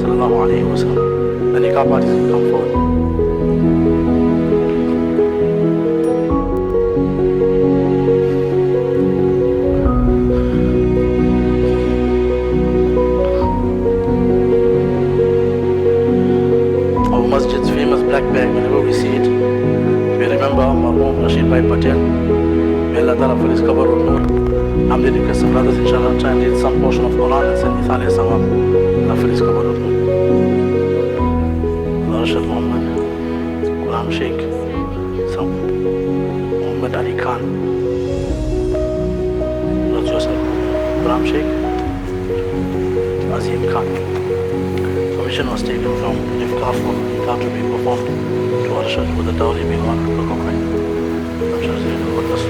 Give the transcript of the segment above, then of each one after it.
sallallahu alayhi wa sallam. The nikah parties will come forward. Our masjid's famous black bag, whenever we see it, we remember Marhum Rashid Bhai Patel. May Allah Ta'ala fill his qabr with noor. I'm the request of brothers, inshallah, try and read some portion of Quran and send Ithali Sawab. Allah fill his qabr with noor. Arshad Muhammad, Quram Sheikh, some Muhammad Ali Khan, not yourself, Quram Sheikh, Azim Khan. Permission was taken from Rifqua for nikah to be performed to Arshad with the dowry being 1 rupee coin. I'm sure they know what this is.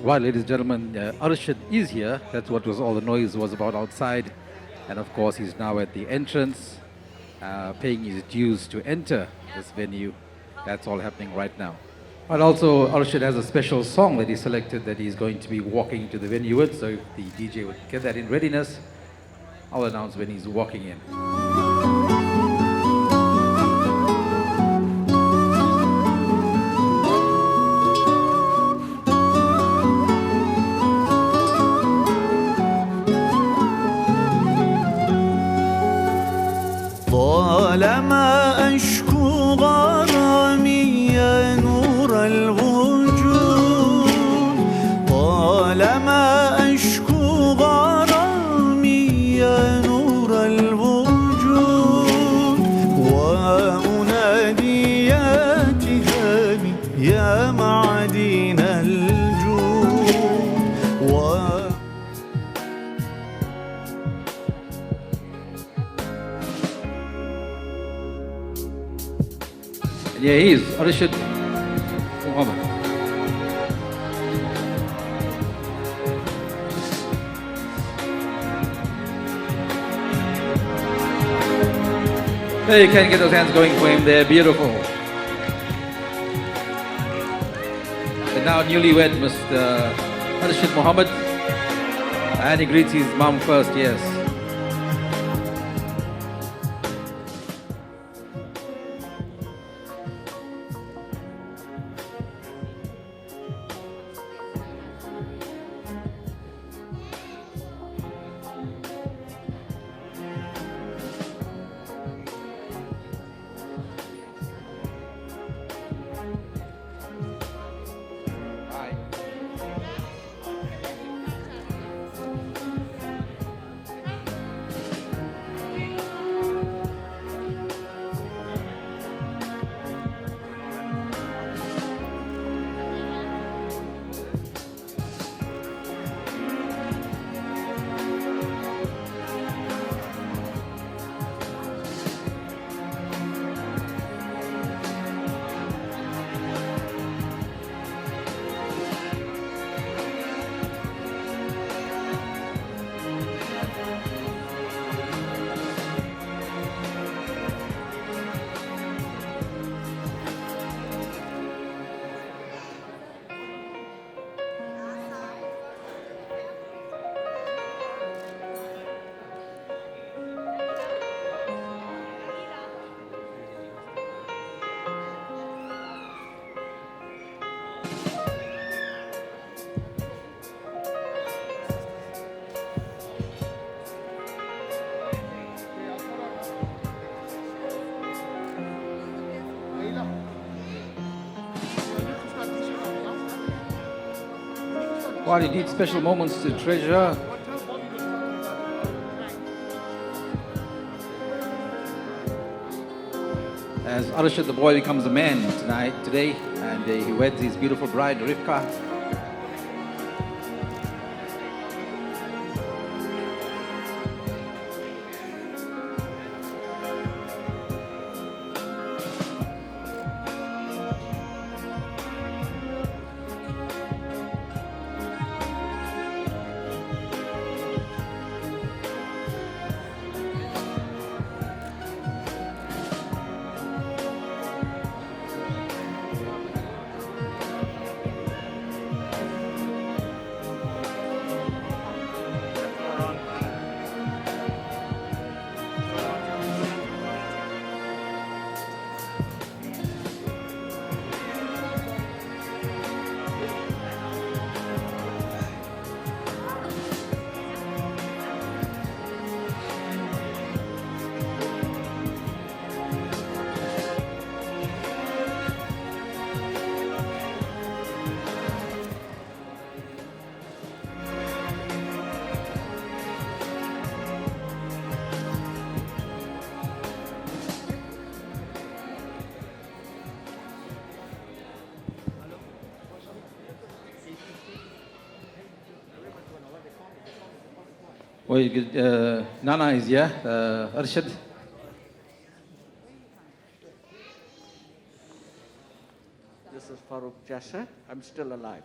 Right, ladies and gentlemen, Arshad is here. That's what was all the noise was about outside. And of course, he's now at the entrance, paying his dues to enter this venue. That's all happening right now. But also, Arshad has a special song that he selected that he's going to be walking to the venue with. So if the DJ would get that in readiness, I'll announce when he's walking in. طالما أشكو غرامي يا نور الوجود طالما أشكو غرامي يا نور الوجود وأنادي يا تهامي يا معدن الجود Yeah, he is Arshad Muhammad. There you can get those hands going for him there, beautiful. And now newlywed Mr. Arshad Muhammad. And he greets his mom first, yes. While indeed special moments to treasure. As Arshad, the boy, becomes a man today, and he weds his beautiful bride, Rifqua. Well, Nana is here, Arshad. This is Farooq Jasha. I'm still alive.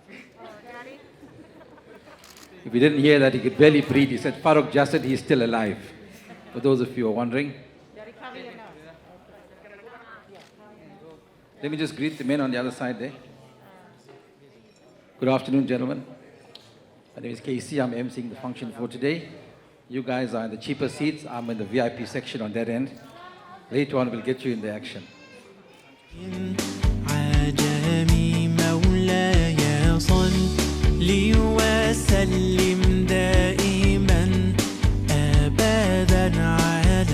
If you didn't hear that, he could barely breathe. He said, Farooq Jasad, he's still alive. For those of you who are wondering. Let me just greet the men on the other side there. Good afternoon, gentlemen. My name is KC. I'm emceeing the function for today. You guys are in the cheaper seats. I'm in the VIP section on that end. Later on, we'll get you in the action. عجمي مولاي صل وسلم دائما أبدا على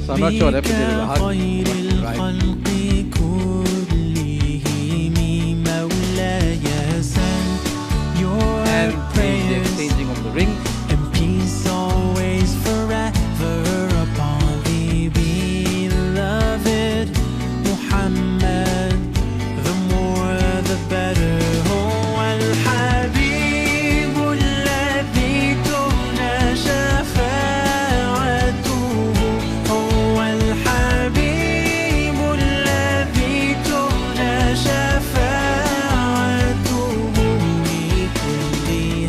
So I'm not sure what happened there with the heart. خير الخلق كلهم مولاي سل your And the prayers exchanging of the rings. and peace always forever upon thee, beloved Muhammad. The more the better. هو الحبيب الذي تمنى شفاعته. هو الحبيب الذي تمنى شفاعته بكل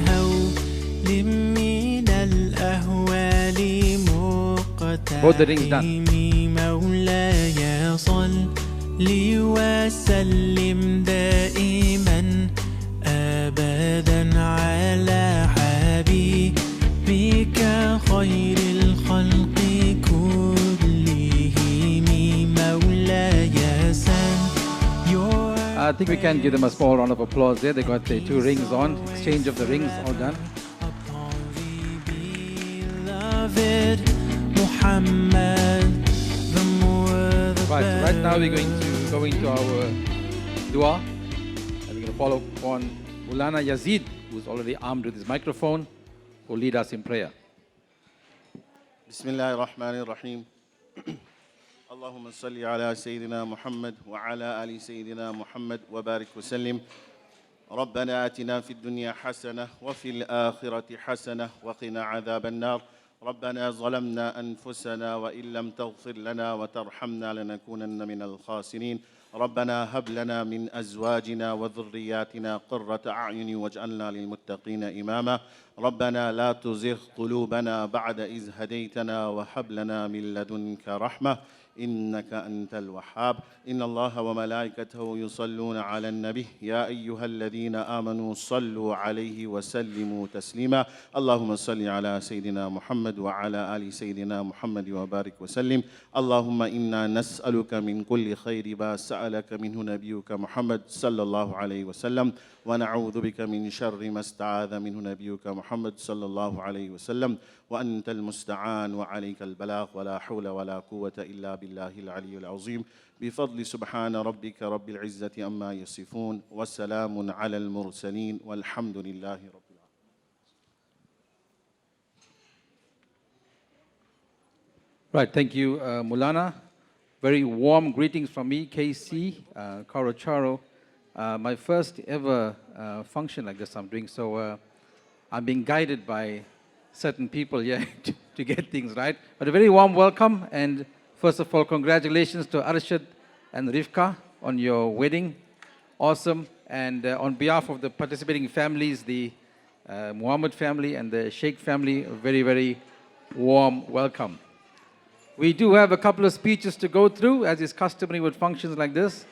هول من الأهوال مقتحم. Both the rings done. مولاي صل وسلم دائما أبدا على حبيبك خير الخلق كلهم مولاي سل. I think we can give them a small round of applause there. They got their 2 rings on. Exchange of the rings all done. beloved Muhammad. The more the Right, so better. right now we're going to go into our dua. And we're going to follow on Mulana Yazid, who's already armed with his microphone, who will lead us in prayer. بسم الله الرحمن الرحيم اللهم صل على سيدنا محمد وعلى آل سيدنا محمد وبارك وسلم ربنا آتنا في الدنيا حسنة وفي الآخرة حسنة وقنا عذاب النار ربنا ظلمنا أنفسنا وإن لم تغفر لنا وترحمنا لنكونن من الخاسرين ربنا هب لنا من أزواجنا وذرياتنا قرة أعين واجعلنا للمتقين إماما ربنا لا تزغ قلوبنا بعد إذ هديتنا وهب لنا من لدنك رحمة إنك أنت الوهاب إن الله وملائكته يصلون على النبي يا أيها الذين آمنوا صلوا عليه وسلموا تسليما اللهم صل على سيدنا محمد وعلى آل سيدنا محمد وبارك وسلم اللهم إنا نسألك من كل خير ما سألك منه نبيك محمد صلى الله عليه وسلم ونعوذ بك من شر ما استعاذ منه نبيك محمد محمد صلى الله عليه وسلم وأنت المستعان وعليك البلاغ ولا حول ولا قوة إلا بالله العلي العظيم بفضل سبحان ربك رب العزة أما يصفون وسلام على المرسلين والحمد لله رب العالمين. Right, thank you, Mulana. Very warm greetings from me, KC, Korocharo. My first ever function like this I'm doing, so I'm being guided by certain people here to get things right. But a very warm welcome, and first of all, congratulations to Arshad and Rifqua on your wedding. Awesome. And on behalf of the participating families, the Muhammad family and the Sheikh family, a very, very warm welcome. We do have a couple of speeches to go through, as is customary with functions like this.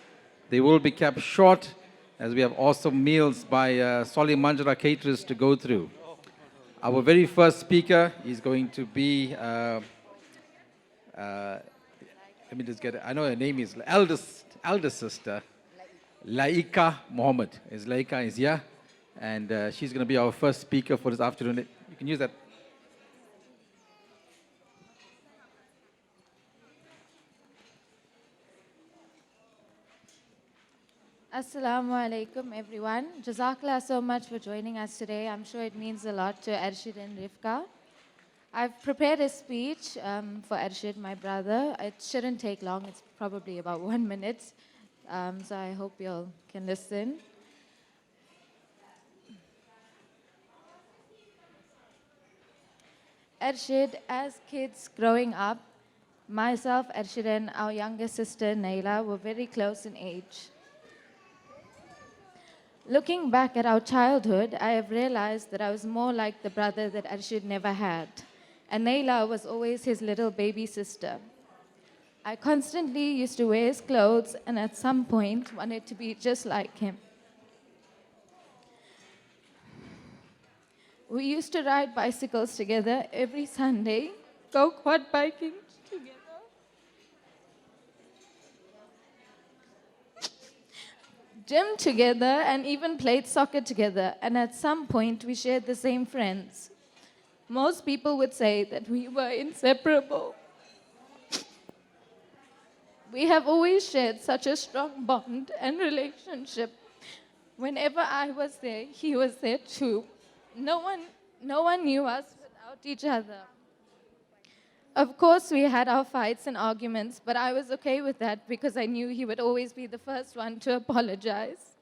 They will be kept short, as we have awesome meals by Solly Manjara caterers to go through. Our very first speaker is going to be, let me just get it. I know her name is eldest sister, Laika Mohammed. Laika is here, and she's going to be our first speaker for this afternoon. You can use that. Assalamu alaikum, everyone. Jazakallah so much for joining us today. I'm sure it means a lot to Arshad and Rifqua. I've prepared a speech for Arshad, my brother. It shouldn't take long. It's probably about 1 minute. So I hope you all can listen. Arshad, as kids growing up, myself, Arshad, and our younger sister, Naila, were very close in age. Looking back at our childhood, I have realized that I was more like the brother that Arshad never had, and Naila was always his little baby sister. I constantly used to wear his clothes and at some point wanted to be just like him. We used to ride bicycles together every Sunday, go quad biking together. Gym together, and even played soccer together, and at some point we shared the same friends. Most people would say that we were inseparable. We have always shared such a strong bond and relationship. Whenever I was there, he was there too. No one knew us without each other. Of course, we had our fights and arguments, but I was okay with that because I knew he would always be the first one to apologize.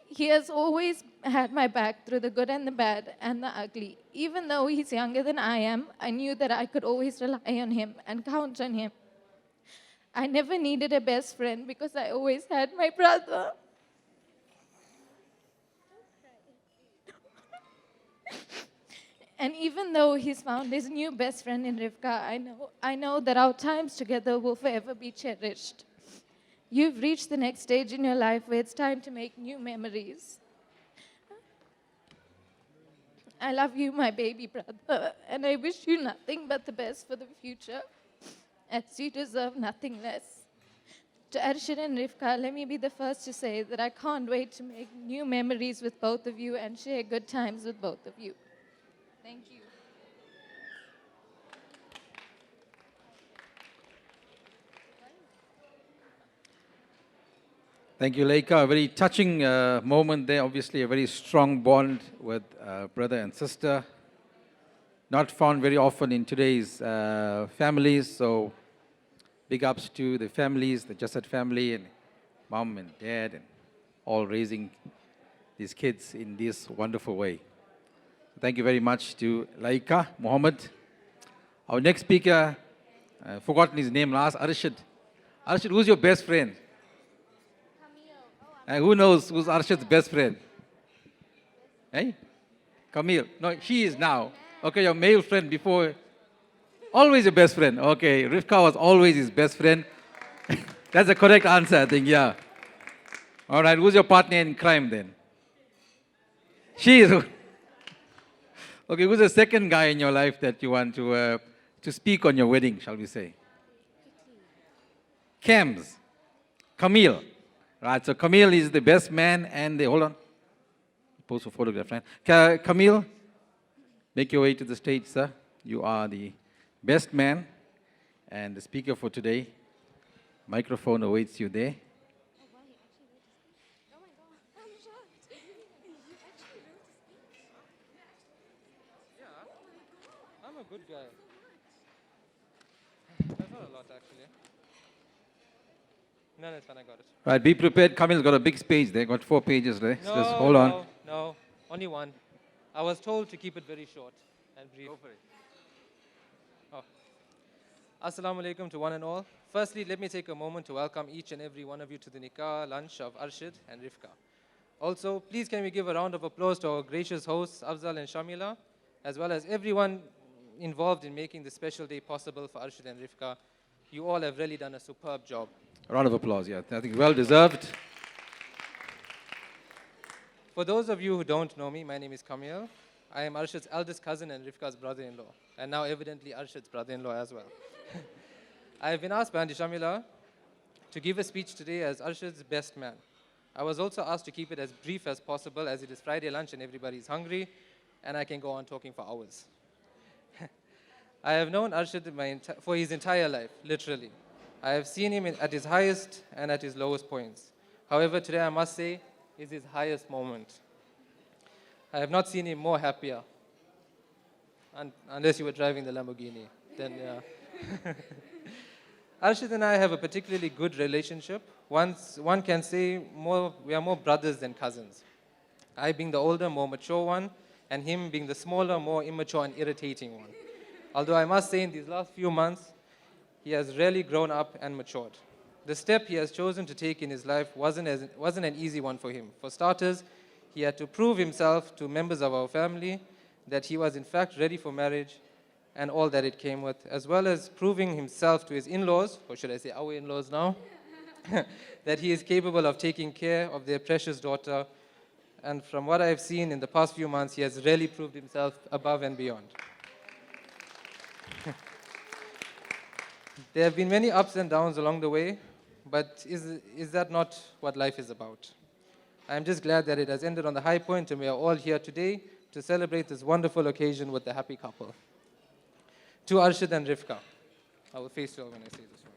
He has always had my back through the good and the bad and the ugly. Even though he's younger than I am, I knew that I could always rely on him and count on him. I never needed a best friend because I always had my brother. And even though he's found his new best friend in Rifqua, I know that our times together will forever be cherished. You've reached the next stage in your life where it's time to make new memories. I love you, my baby brother, and I wish you nothing but the best for the future, as you deserve nothing less. To Arshad and Rifqua, let me be the first to say that I can't wait to make new memories with both of you and share good times with both of you. Thank you. Thank you, Laika. A very touching moment there. Obviously, a very strong bond with brother and sister. Not found very often in today's families. So, big ups to the families, the Jasad family, and mom and dad, and all raising these kids in this wonderful way. Thank you very much to Laika Mohammed. Our next speaker, forgotten his name last, Arshad. Arshad, who's your best friend? Who knows who's Arshad's best friend? Hey? Camille. No, she is now. Okay, your male friend before. Always your best friend. Okay, Rifqua was always his best friend. That's the correct answer, I think, yeah. All right, who's your partner in crime then? She is. Okay, who's the second guy in your life that you want to speak on your wedding, shall we say? Cam's. Camille. Right, so Camille is the best man and the, hold on. pose for photograph, right? Camille, make your way to the stage, sir. You are the best man and the speaker for today. Microphone awaits you there. I'm a good guy. That's not a lot, actually. No, it's fine, I got it. Right, be prepared. Camille's got a big page there, got 4 pages there. So just hold on. No, only one. I was told to keep it very short and brief. Go for it. Oh. Assalamu alaikum to one and all. Firstly, let me take a moment to welcome each and every one of you to the nikah lunch of Arshad and Rifqua. Also, please can we give a round of applause to our gracious hosts, Afzal and Shamila, as well as everyone involved in making this special day possible for Arshad and Rifqua. You all have really done a superb job. A round of applause, yeah. I think well deserved. For those of you who don't know me, my name is Kamil. I am Arshad's eldest cousin and Rifqa's brother-in-law, and now evidently Arshad's brother-in-law as well. I have been asked by Aunty Shamila to give a speech today as Arshad's best man. I was also asked to keep it as brief as possible as it is Friday lunch and everybody's hungry, and I can go on talking for hours. I have known Arshad for his entire life, literally. I have seen him at his highest and at his lowest points. However, today I must say is his highest moment. I have not seen him more happier, unless you were driving the Lamborghini. Then, yeah. Arshad and I have a particularly good relationship. One can say we are more brothers than cousins. I being the older, more mature one, and him being the smaller, more immature and irritating one. Although I must say in these last few months, he has really grown up and matured. The step he has chosen to take in his life wasn't an easy one for him. For starters, he had to prove himself to members of our family that he was in fact ready for marriage and all that it came with, as well as proving himself to his in-laws, or should I say our in-laws now, that he is capable of taking care of their precious daughter. And from what I've seen in the past few months, he has really proved himself above and beyond. There have been many ups and downs along the way, but is that not what life is about? I'm just glad that it has ended on the high point and we are all here today to celebrate this wonderful occasion with the happy couple. To Arshad and Rifqua, I will face you all when I say this one.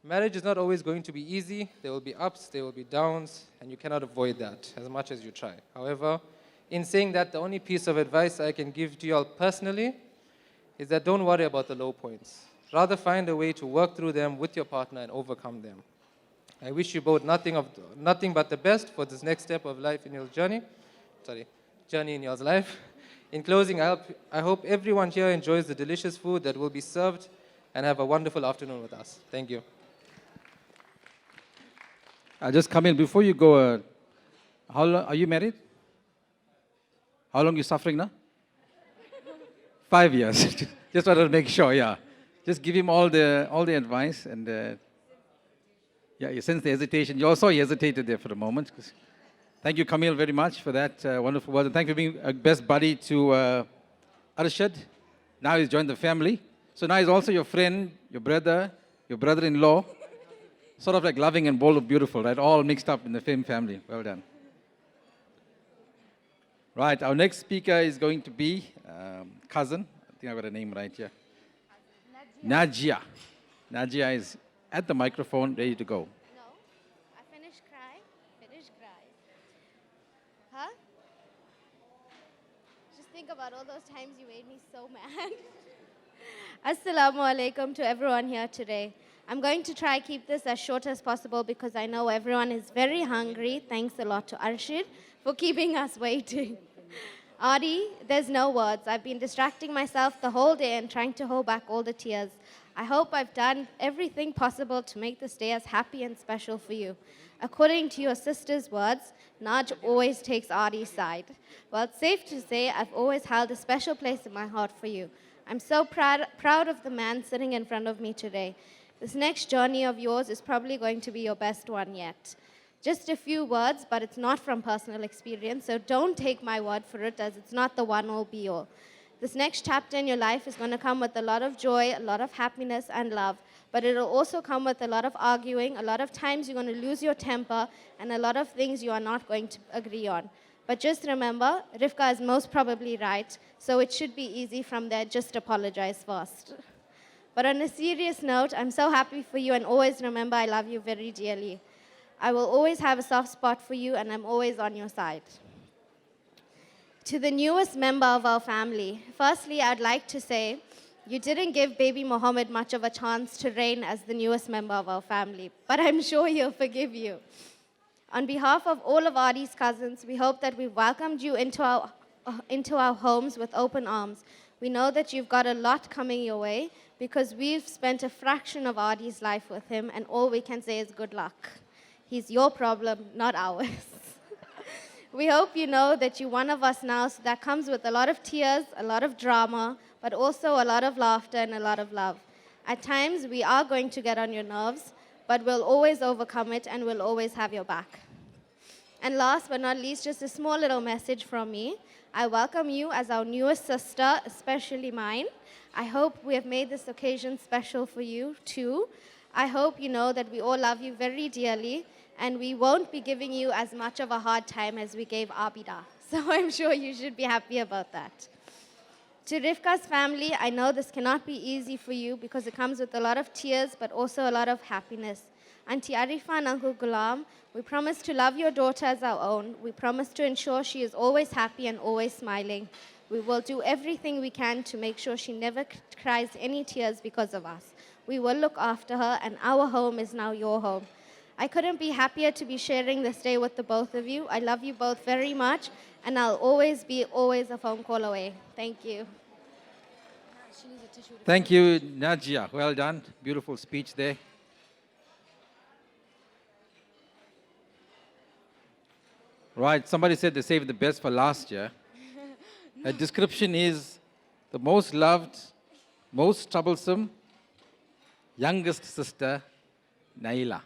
Marriage is not always going to be easy. There will be ups, there will be downs, and you cannot avoid that as much as you try. However, in saying that, the only piece of advice I can give to you all personally is that don't worry about the low points. Rather find a way to work through them with your partner and overcome them. I wish you both nothing but the best for this next step of life in your journey in your life. In closing, I hope everyone here enjoys the delicious food that will be served and have a wonderful afternoon with us. Thank you. Just come in. Before you go, how long are you married? How long are you suffering now? 5 years. Just wanted to make sure, yeah. Just give him all the advice and yeah, you sense the hesitation. You also hesitated there for a moment. Thank you, Camille, very much for that wonderful word. And thank you for being a best buddy to Arshad. Now he's joined the family. So now he's also your friend, your brother-in-law. Sort of like loving and bold and beautiful, right? All mixed up in the same family. Well done. Right, our next speaker is going to be cousin. I think I got a name right here. Najia. Najia is at the microphone, ready to go. No, I finished crying. Huh? Just think about all those times you made me so mad. Assalamu alaikum to everyone here today. I'm going to try keep this as short as possible because I know everyone is very hungry. Thanks a lot to Arshad for keeping us waiting. Adi, there's no words. I've been distracting myself the whole day and trying to hold back all the tears. I hope I've done everything possible to make this day as happy and special for you. According to your sister's words, Naj always takes Adi's side. Well, it's safe to say I've always held a special place in my heart for you. I'm so proud of the man sitting in front of me today. This next journey of yours is probably going to be your best one yet. Just a few words, but it's not from personal experience, so don't take my word for it as it's not the one-all be-all. This next chapter in your life is going to come with a lot of joy, a lot of happiness and love. But it'll also come with a lot of arguing. A lot of times you're going to lose your temper, and a lot of things you are not going to agree on. But just remember, Rifqua is most probably right, so it should be easy from there. Just apologize first. But on a serious note, I'm so happy for you, and always remember I love you very dearly. I will always have a soft spot for you, and I'm always on your side. To the newest member of our family, firstly, I'd like to say, you didn't give baby Mohammed much of a chance to reign as the newest member of our family, but I'm sure he'll forgive you. On behalf of all of Adi's cousins, we hope that we've welcomed you into our homes with open arms. We know that you've got a lot coming your way because we've spent a fraction of Adi's life with him, and all we can say is good luck. He's your problem, not ours. We hope you know that you're one of us now, so that comes with a lot of tears, a lot of drama, but also a lot of laughter and a lot of love. At times, we are going to get on your nerves, but we'll always overcome it, and we'll always have your back. And last but not least, just a small little message from me. I welcome you as our newest sister, especially mine. I hope we have made this occasion special for you, too. I hope you know that we all love you very dearly, and we won't be giving you as much of a hard time as we gave Abida. So I'm sure you should be happy about that. To Rifqa's family, I know this cannot be easy for you because it comes with a lot of tears, but also a lot of happiness. Auntie Arifa and Uncle Ghulam, we promise to love your daughter as our own. We promise to ensure she is always happy and always smiling. We will do everything we can to make sure she never cries any tears because of us. We will look after her, and our home is now your home. I couldn't be happier to be sharing this day with the both of you. I love you both very much, and I'll always be a phone call away. Thank you. Thank you, Najia. Well done. Beautiful speech there. Right, somebody said they saved the best for last year. Her description is the most loved, most troublesome, youngest sister, Naila.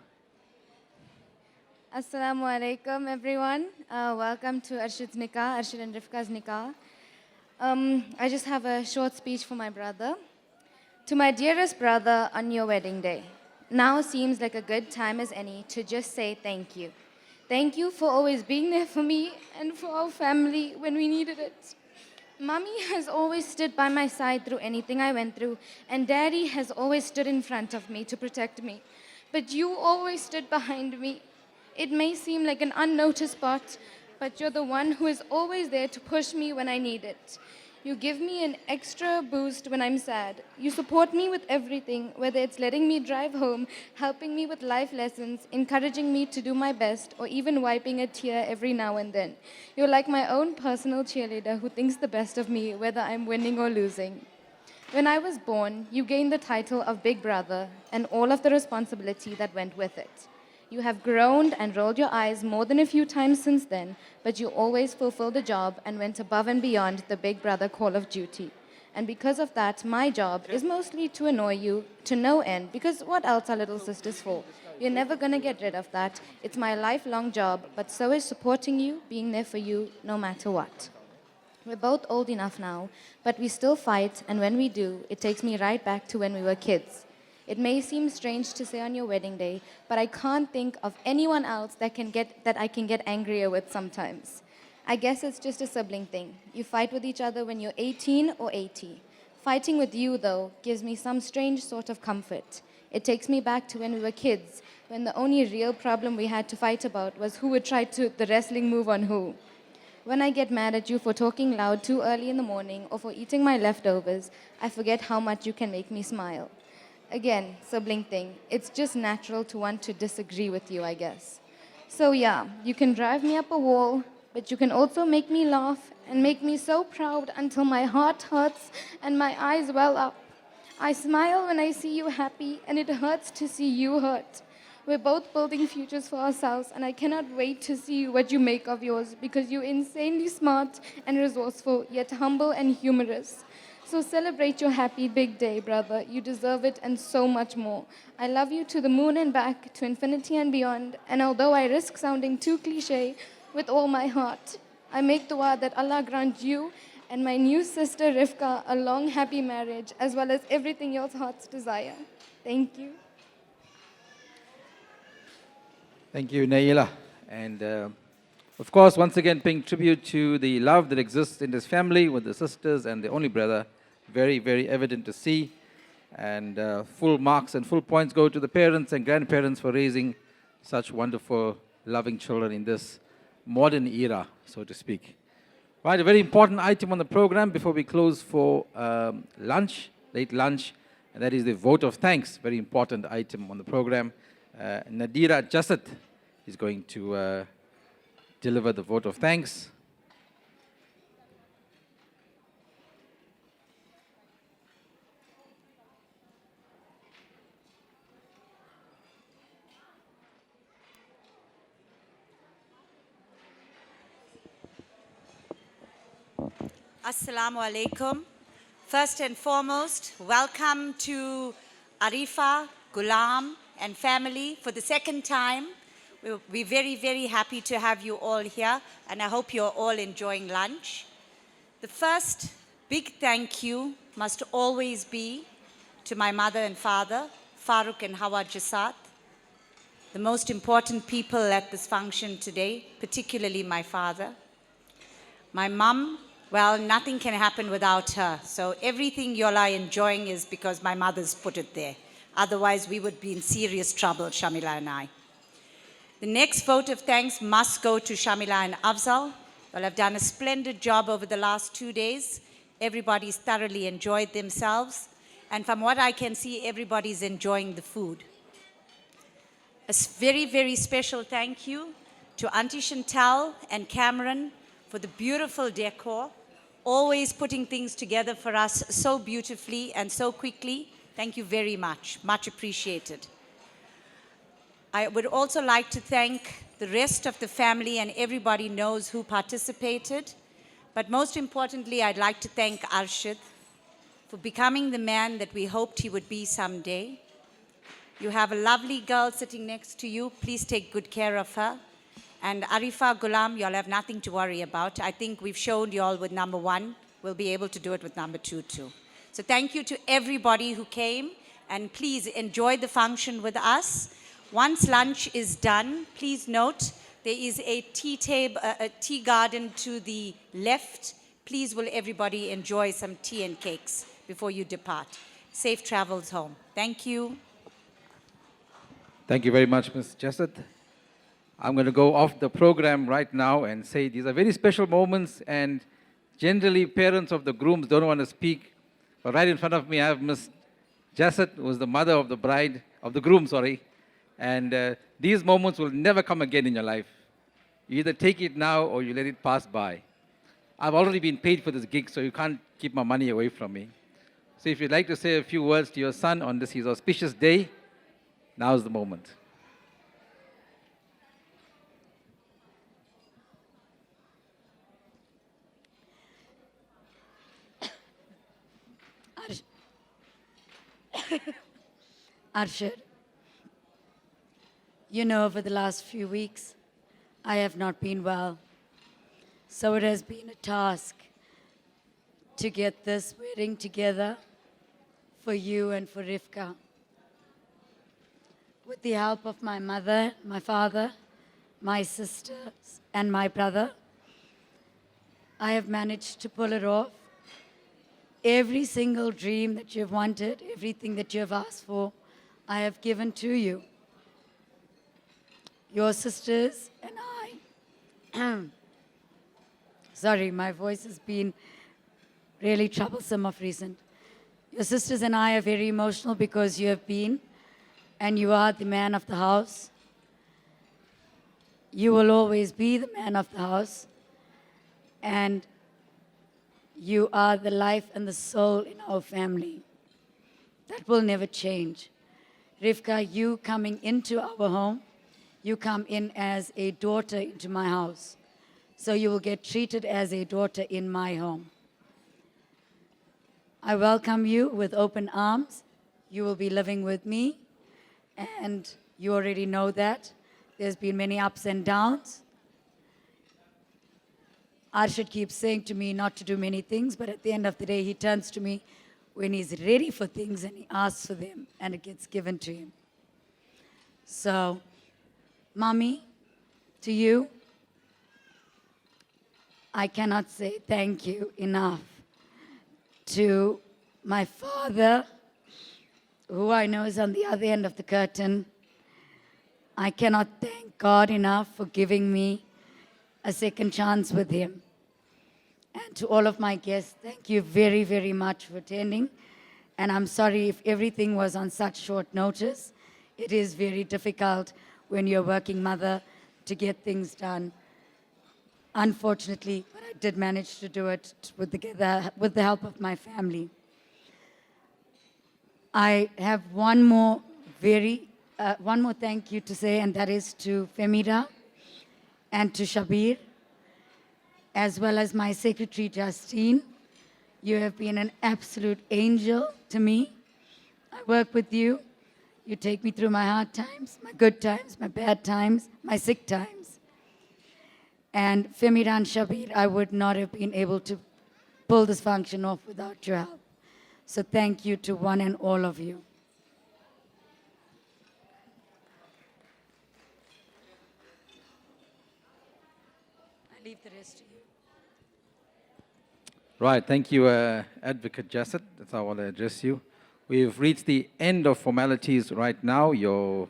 Assalamu alaikum, everyone. Welcome to Arshad's nikah, Arshad and Rifqa's nikah. I just have a short speech for my brother. To my dearest brother on your wedding day, now seems like a good time as any to just say thank you. Thank you for always being there for me and for our family when we needed it. Mommy has always stood by my side through anything I went through, and Daddy has always stood in front of me to protect me. But you always stood behind me. It may seem like an unnoticed spot, but you're the one who is always there to push me when I need it. You give me an extra boost when I'm sad. You support me with everything, whether it's letting me drive home, helping me with life lessons, encouraging me to do my best, or even wiping a tear every now and then. You're like my own personal cheerleader who thinks the best of me, whether I'm winning or losing. When I was born, you gained the title of Big Brother and all of the responsibility that went with it. You have groaned and rolled your eyes more than a few times since then, but you always fulfilled the job and went above and beyond the Big Brother call of duty. And because of that, my job is mostly to annoy you to no end, because what else are little sisters for? You're never going to get rid of that. It's my lifelong job, but so is supporting you, being there for you, no matter what. We're both old enough now, but we still fight, and when we do, it takes me right back to when we were kids. It may seem strange to say on your wedding day, but I can't think of anyone else that I can get angrier with sometimes. I guess it's just a sibling thing. You fight with each other when you're 18 or 80. Fighting with you, though, gives me some strange sort of comfort. It takes me back to when we were kids, when the only real problem we had to fight about was who would try the wrestling move on who. When I get mad at you for talking loud too early in the morning or for eating my leftovers, I forget how much you can make me smile. Again, sibling thing. It's just natural to want to disagree with you, I guess. So yeah, you can drive me up a wall, but you can also make me laugh and make me so proud until my heart hurts and my eyes well up. I smile when I see you happy, and it hurts to see you hurt. We're both building futures for ourselves, and I cannot wait to see what you make of yours, because you're insanely smart and resourceful, yet humble and humorous. So celebrate your happy big day, brother. You deserve it and so much more. I love you to the moon and back, to infinity and beyond. And although I risk sounding too cliche, with all my heart, I make dua that Allah grant you and my new sister Rifqua a long, happy marriage, as well as everything your hearts desire. Thank you. Thank you, Naila. And of course, once again, paying tribute to the love that exists in this family with the sisters and the only brother. Very, very evident to see. And full marks and full points go to the parents and grandparents for raising such wonderful, loving children in this modern era, so to speak. Right, a very important item on the program before we close for lunch, late lunch, and that is the vote of thanks. Very important item on the program. Nadira Jasad is going to deliver the vote of thanks. Assalamu alaikum. First and foremost, welcome to Arifa, Ghulam, and family for the second time. We're very, very happy to have you all here, and I hope you're all enjoying lunch. The first big thank you must always be to my mother and father, Farooq and Hawa Jasad, the most important people at this function today, particularly my father. My mum, well, nothing can happen without her. So everything you all are enjoying is because my mother's put it there. Otherwise, we would be in serious trouble, Shamila and I. The next vote of thanks must go to Shamila and Afzal. Well, have done a splendid job over the last 2 days. Everybody's thoroughly enjoyed themselves. And from what I can see, everybody's enjoying the food. A very, very special thank you to Auntie Chantal and Cameron for the beautiful decor, always putting things together for us so beautifully and so quickly. Thank you very much. Much appreciated. I would also like to thank the rest of the family, and everybody knows who participated. But most importantly, I'd like to thank Arshad for becoming the man that we hoped he would be someday. You have a lovely girl sitting next to you. Please take good care of her. And Arifa, Ghulam, y'all have nothing to worry about. I think we've shown y'all with number 1. We'll be able to do it with number 2 too. So thank you to everybody who came, and please enjoy the function with us. Once lunch is done, please note there is a tea table, a tea garden to the left. Please will everybody enjoy some tea and cakes before you depart. Safe travels home. Thank you. Thank you very much, Ms. Jasad. I'm going to go off the program right now and say these are very special moments, and generally parents of the grooms don't want to speak. But right in front of me I have Ms. Jasad, who is the mother of the bride, of the groom, sorry. And these moments will never come again in your life. You either take it now or you let it pass by. I've already been paid for this gig, so you can't keep my money away from me. So if you'd like to say a few words to your son on this his auspicious day, now's the moment. Arshad, you know, over the last few weeks, I have not been well. So it has been a task to get this wedding together for you and for Rifqua. With the help of my mother, my father, my sisters, and my brother, I have managed to pull it off. Every single dream that you've wanted, everything that you have asked for, I have given to you. Your sisters and I, sorry, my voice has been really troublesome of recent. Your sisters and I are very emotional because you have been, and you are the man of the house. You will always be the man of the house. And you are the life and the soul in our family. That will never change. Rifqua, you coming into our home, you come in as a daughter into my house. So you will get treated as a daughter in my home. I welcome you with open arms. You will be living with me, and you already know that. There's been many ups and downs. Arshad keeps saying to me not to do many things, but at the end of the day, he turns to me when he's ready for things and he asks for them and it gets given to him. So, Mommy, to you, I cannot say thank you enough. To my father, who I know is on the other end of the curtain, I cannot thank God enough for giving me a second chance with him. And to all of my guests, thank you very, very much for attending. And I'm sorry if everything was on such short notice. It is very difficult when you're a working mother to get things done. Unfortunately, but I did manage to do it with the help of my family. I have one more thank you to say, and that is to Femira and to Shabir, as well as my secretary, Justine. You have been an absolute angel to me. I work with you. You take me through my hard times, my good times, my bad times, my sick times. And Femira and Shabir, I would not have been able to pull this function off without your help. So thank you to one and all of you. I leave the rest to you. Right, thank you, Advocate Jasset. That's how I want to address you. We've reached the end of formalities right now. Your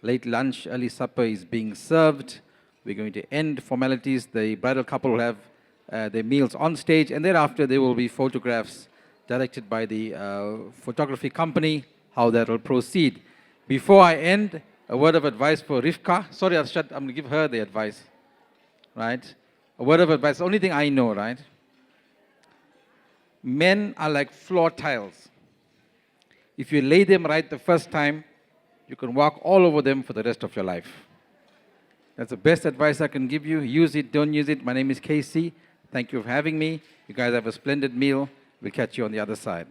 late lunch, early supper is being served. We're going to end formalities. The bridal couple will have their meals on stage, and thereafter there will be photographs directed by the photography company, how that will proceed. Before I end, a word of advice for Rifqua. Sorry, Arshad, I'm going to give her the advice. Right? A word of advice, the only thing I know, right? Men are like floor tiles. If you lay them right the first time, you can walk all over them for the rest of your life. That's the best advice I can give you. Use it, don't use it. My name is Casey. Thank you for having me. You guys have a splendid meal. We'll catch you on the other side.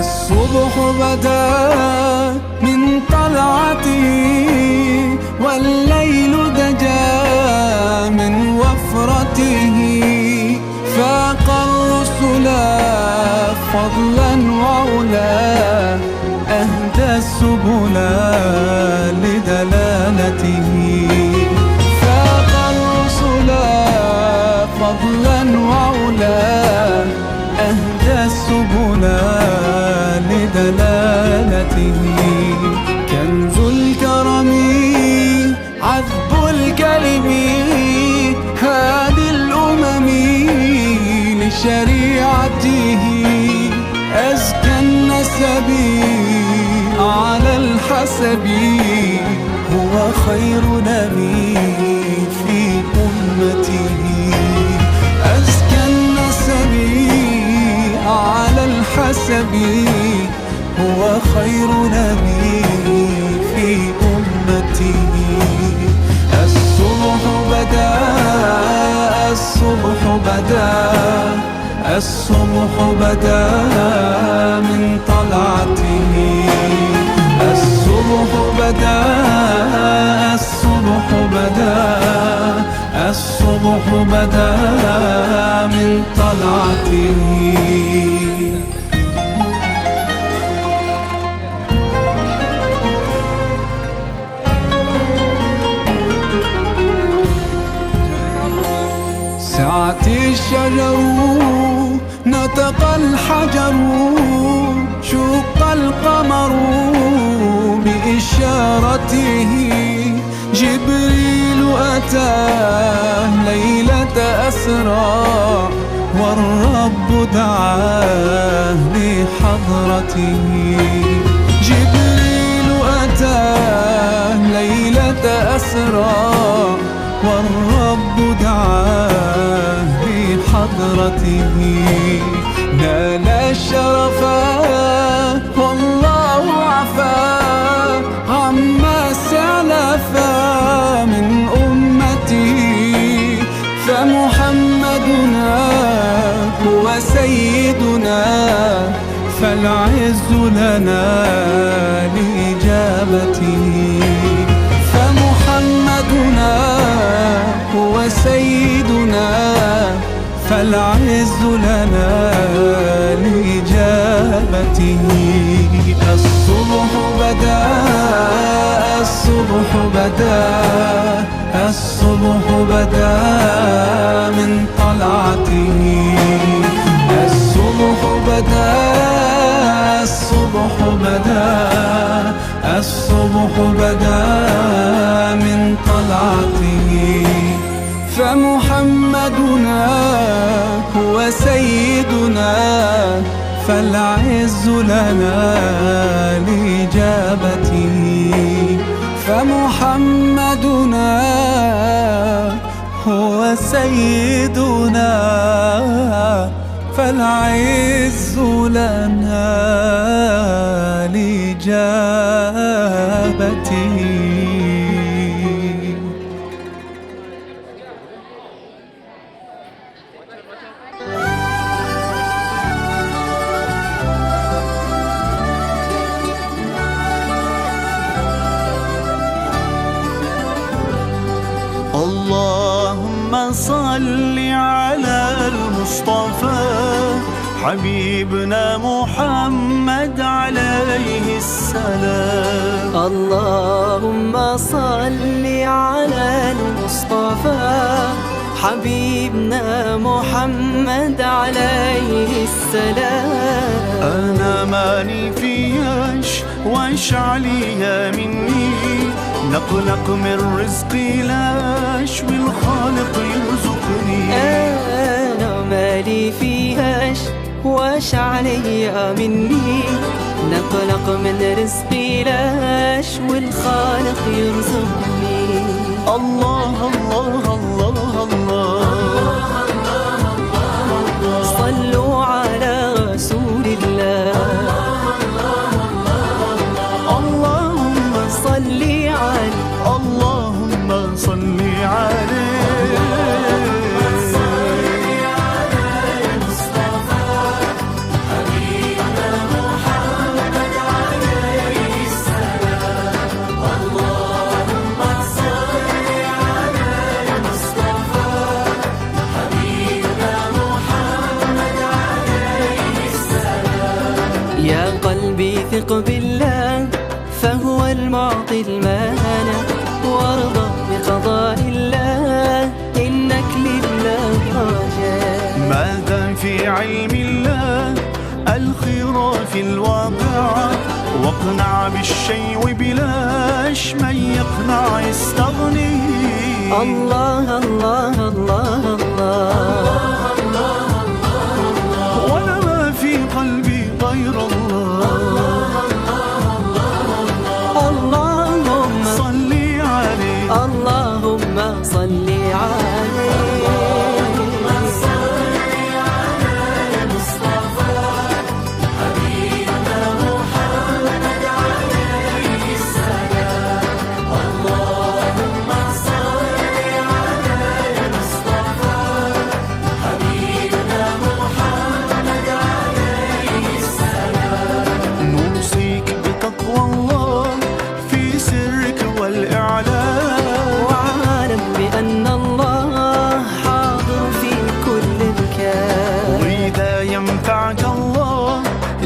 الصبح بدا من طلعته والليل دجا من وفرته فاق الرسل فضلا وعلا أهدى السبل لدلالته فاق الرسل فضلا وعلا أهدى السبل لدلالته كنز الكرم عذب الكلم هادي الأمم لشريعته أزكى النسب على الحسب هو خير نبي في أمته أزكى النسب على الحسب هو خير نبي في أمته الصبح بدا الصبح بدا الصبح بدا من طلعته الصبح بدا الصبح بدا الصبح بدا من طلعته الشجر نطق الحجر شق القمر بإشارته جبريل أتاه ليلة أسرى والرب دعاه لحضرته جبريل أتاه ليلة أسرى والرب دعاه لحضرته نال الشرفا والله عفا عما سلفا من أمته فمحمدنا هو سيدنا فالعز لنا لإجابته فمحمدنا هو سيدنا فالعز لنا لإجابته الصبح بدا الصبح بدا الصبح بدا من طلعته الصبح بدا الصبح بدا الصبح بدا من طلعته فمحمدنا هو سيدنا فالعز لنا لإجابته فمحمدنا هو سيدنا فالعز لنا لإجابته اللهم صل على المصطفى حبيبنا محمد عليه السلام اللهم صل على المصطفى حبيبنا محمد عليه السلام أنا ماني فياش واش عليا مني نقلق من رزقي لاش والخالق يرزقني أنا مالي فيهاش واش عليا مني نقلق من رزقي لاش والخالق يرزقني الله الله الله الله صلوا على رسول الله اللهم صل عليه اللهم صل عليه ثق بالله فهو المعطي المانع وارضى بقضاء الله إنك لله رجاء ماذا في علم الله الخير في الواقع واقنع بالشيء بلاش من يقنع يستغني الله الله الله الله ولا ما في قلبي غير الله اللهم صل عليه اللهم صل عليه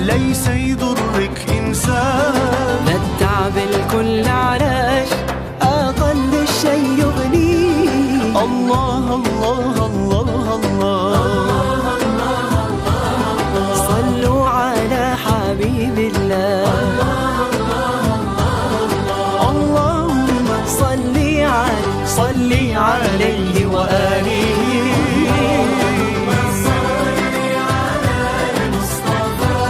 ليس يضرك إنسان لا التعب الكل علاش أقل الشيء يغني الله الله الله الله صلي عليه وآله. اللهم صل على المصطفى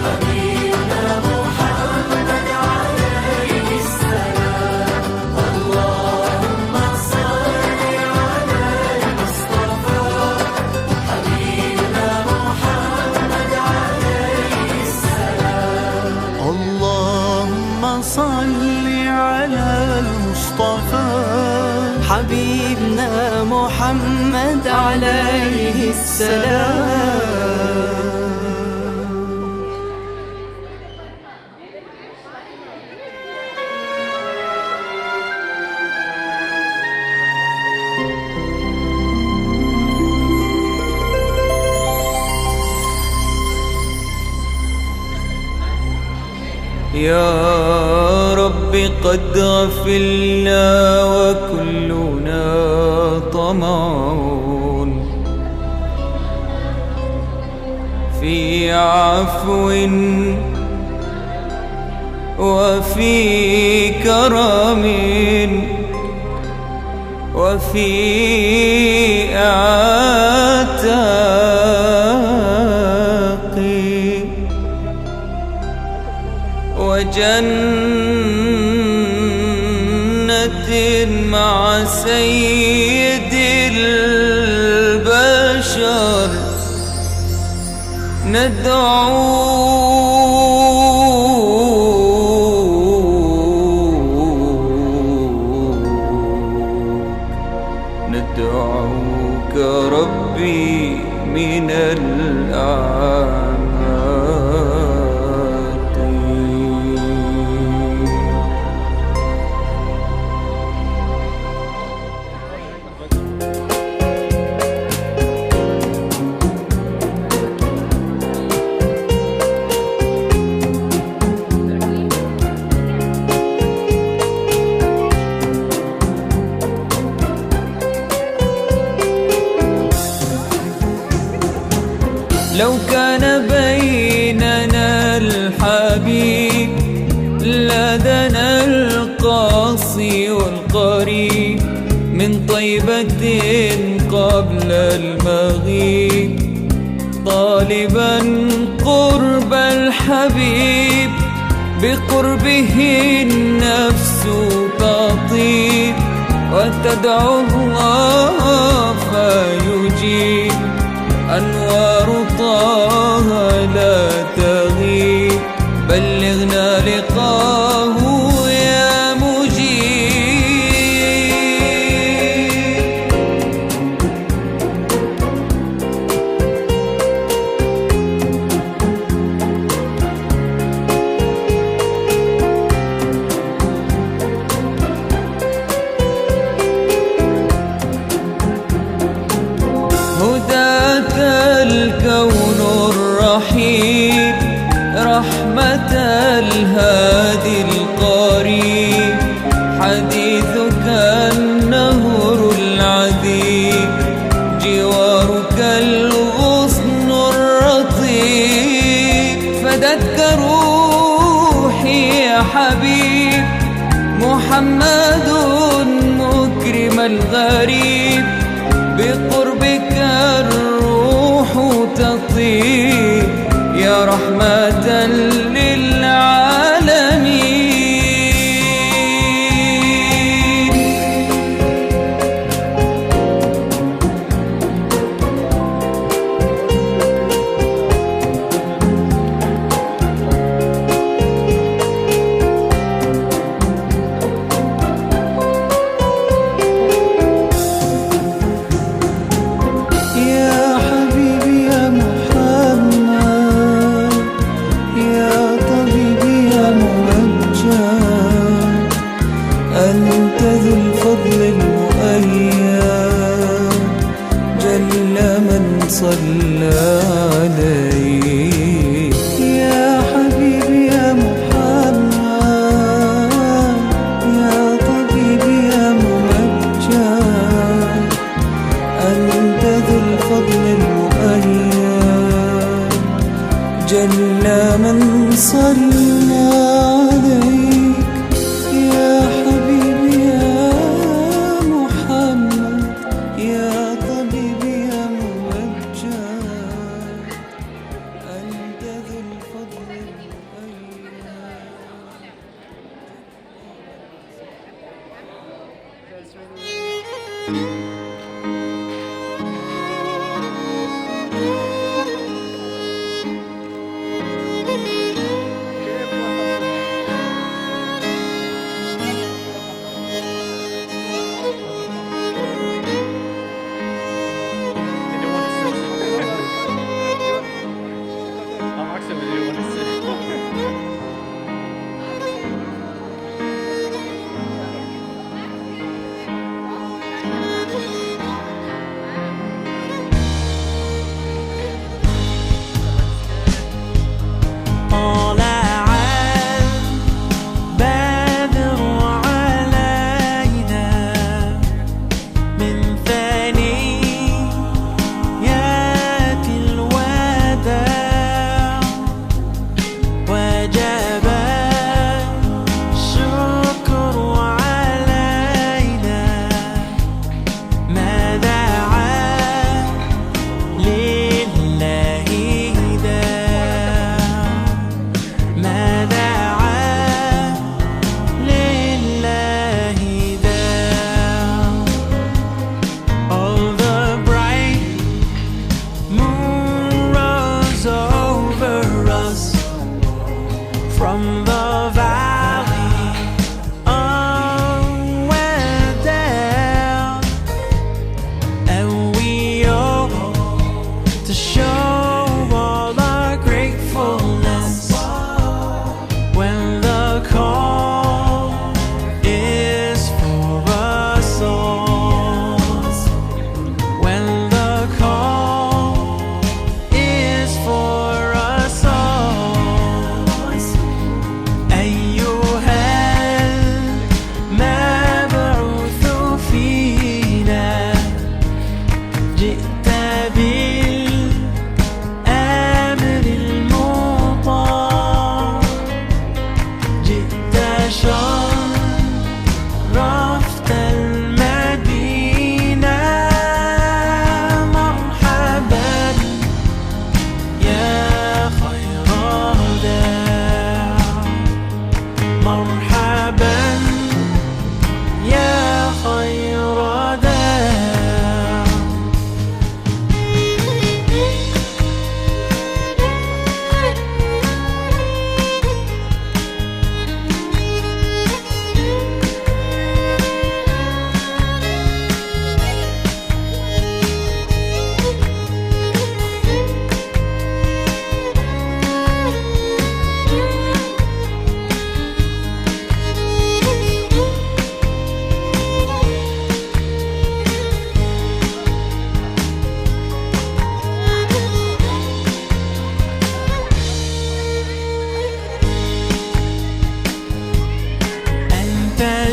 حبيبنا محمد عليه السلام. اللهم صل على المصطفى حبيبنا محمد عليه السلام. اللهم صل على المصطفى حبيبنا محمد عليه السلام. يا رب قد غفلنا وكلنا طمعون في عفو وفي كرم وفي اعتاق وجنة مع سيد البشر ندعوك ربي من الأعماق. لو كان بيننا الحبيب لدنا القاصي والقريب من طيبة قبل المغيب طالبا قرب الحبيب بقربه النفس تطيب وتدعو الله فيجيب أنوار طه لا تغيب بلغنا لقاه يا مجيب. هداك الكون الرحيم رحمة الهادي القريب حديثك النهر العذيب جوارك الغصن الرطيب فدتك روحي يا حبيب محمد مكرم الغريب بقربك الروح تطيب يا رحمة للعالمين. يا حبيبي يا محمد يا طبيبي يا ممجد أنت ذو الفضل المؤيد جل من صلى عليك. يا حبيبي يا محمد يا طبيبي يا ممجد أنت ذو الفضل المؤيد جل من صلى عليك. يا حبيبي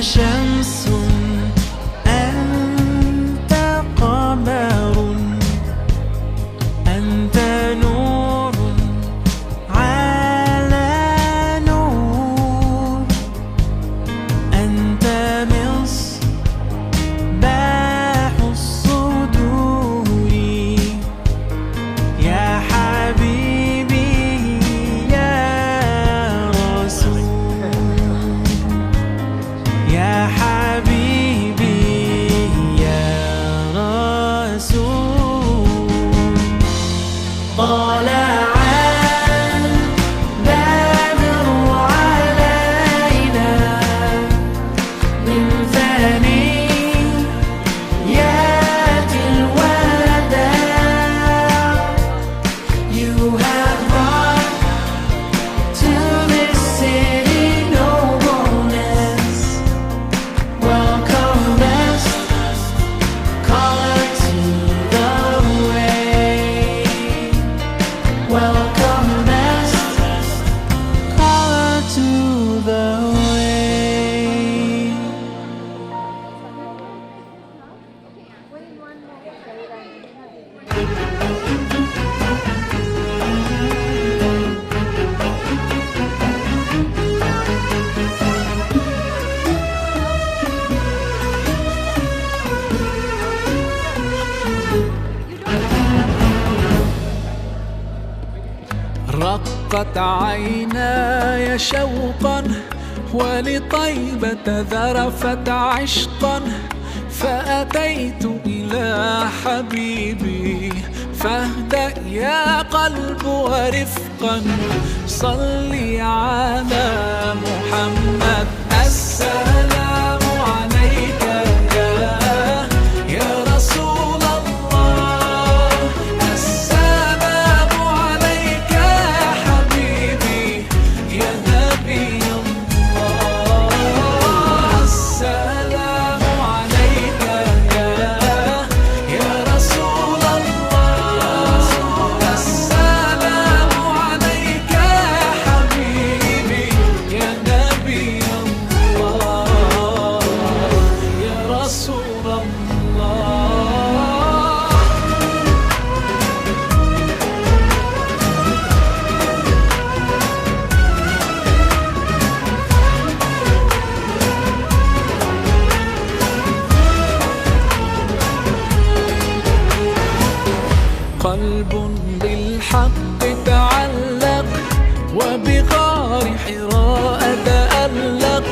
شمس أنت قمر أنت نور على نور أنت مصباح الصدور يا حبيبي يا رسول يا حبيبي يا رسول طلع البدر علينا من ثنيات الوداع You have brought to this city nobleness. Welcome best, caller to the way. Welcome best, caller to the way. رقت عيناي شوقا ولطيبة ذرفت عشقا فأتيت إلى حبيبي فاهدأ يا قلب ورفقا صلي على محمد. السلام عليك يا رسول الله، السلام عليك يا حبيبي يا نبي الله، السلام عليك يا رسول الله، السلام عليك يا حبيبي يا نبي الله يا رسول الله. قلب بالحق تعلق وبغار حراء تألق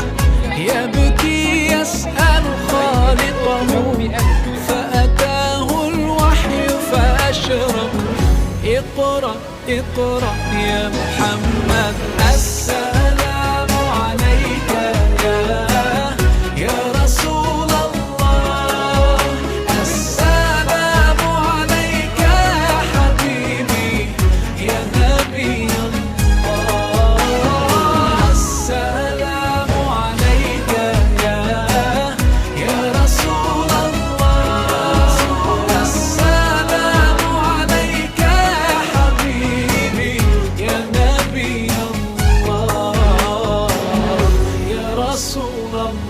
يبكي يسأل خالقه فأتاه الوحي فأشرق. اقرأ اقرأ يا محمد. السلام عليك يا رسول الله، السلام عليك يا حبيبي يا نبي الله، السلام عليك يا رسول الله، السلام عليك يا حبيبي يا نبي الله يا رسول الله.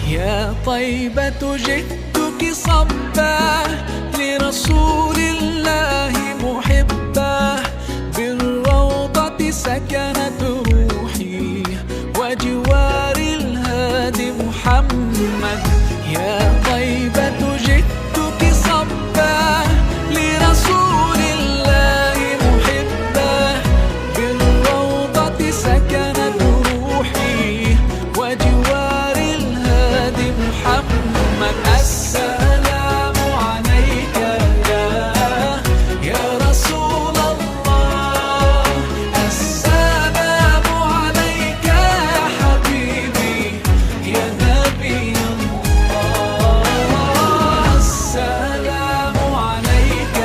يا طيبة جئتك صبا لرسول الله محبا بالروضة سكنت روحي وجوار الهادي محمد. يا طيبة جئتك صبا لرسول الله محبا بالروضة سكنت روحي وجوار الهادي محمد. السلام عليك يا رسول الله، السلام عليك يا حبيبي يا نبي الله، السلام عليك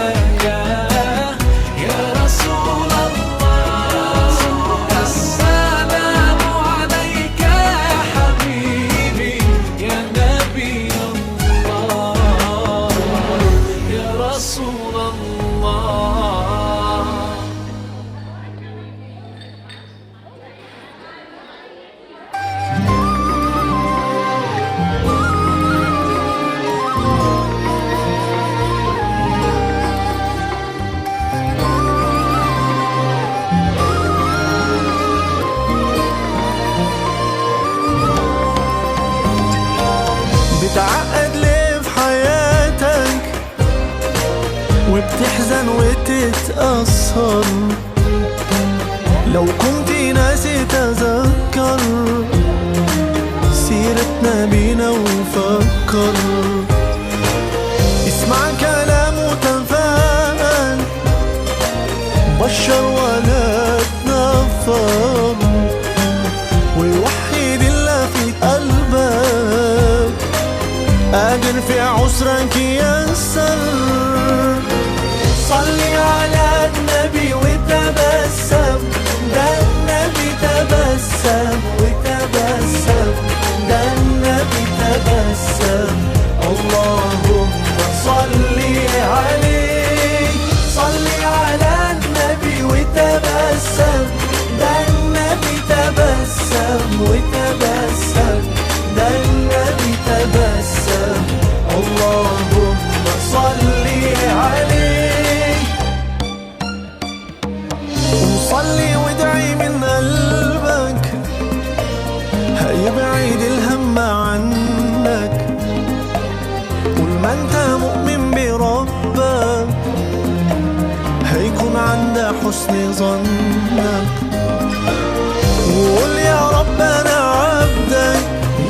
يا رسول الله، السلام عليك يا حبيبي يا نبي الله يا رسول الله. بتعقد ليه في حياتك وبتحزن وتتأثر؟ لو كنت ناسي تذكر سيرتنا بينا وفكر، اسمع كلام وتفاءل، بشر ولا تنفر، ووحد الله في قلبك قادر في عسرك يسر. صلي على النبي وتبسم، ده النبي تبسم وتبسم، ده النبي تبسم. اللهم صلي عليه، صلي على النبي وتبسم. وتبسم ده النبي تبسم اللهم صلي عليه وصلي وادعي من قلبك هيبعد الهم عنك طول ما انت مؤمن بربك هيكون عند حسن ظنك وقول يا رب انا عبدك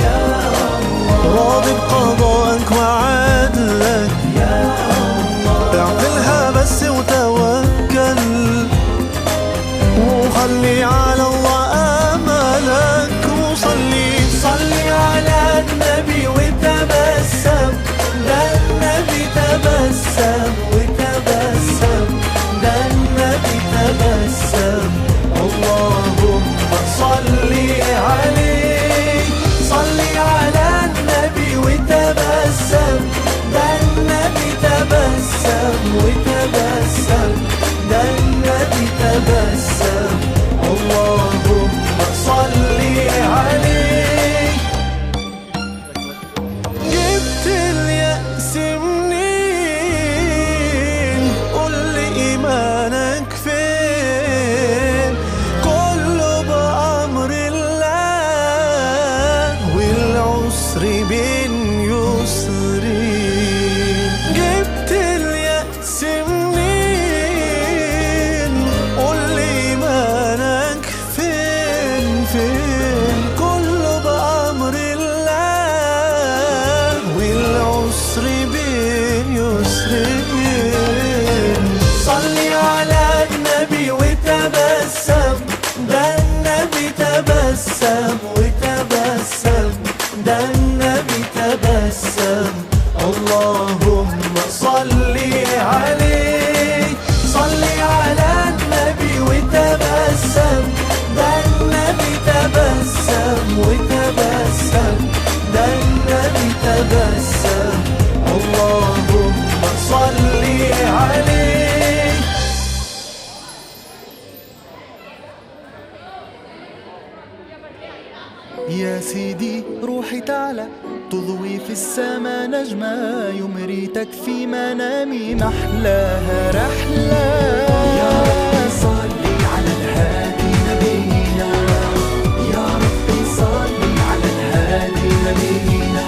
يا الله راضي بقضائك وعدلك يا الله اعملها بس وتوكل وخلي على الله املك وصلي صلي على النبي وتبسم ده النبي تبسم وتبسم ده النبي تبسم اللهم صلي عليه صلي على النبي وتبسم ده النبي تبسم وتبسم ده النبي تبسم اللهم صلي عليه جبت اليأس منين قول لي إيمانك فين كله بأمر الله والعسر بين يسرين جبت اليأس منين قول لي إيمانك فين كله بأمر الله والعسر بين يسرين صلي على النبي وتبسم ده النبي تبسم وتبسم ده النبي تبسم اللهم صلي عليه صلي على النبي وتبسم ده النبي تبسم وتبسم ده النبي تبسم اللهم صلي عليه يا سيدي روحي تعلى تضوي في السما نجمة يوم في منامي محلاها رحلة يا رب صلي على الهادي نبينا يا رب صلي على الهادي نبينا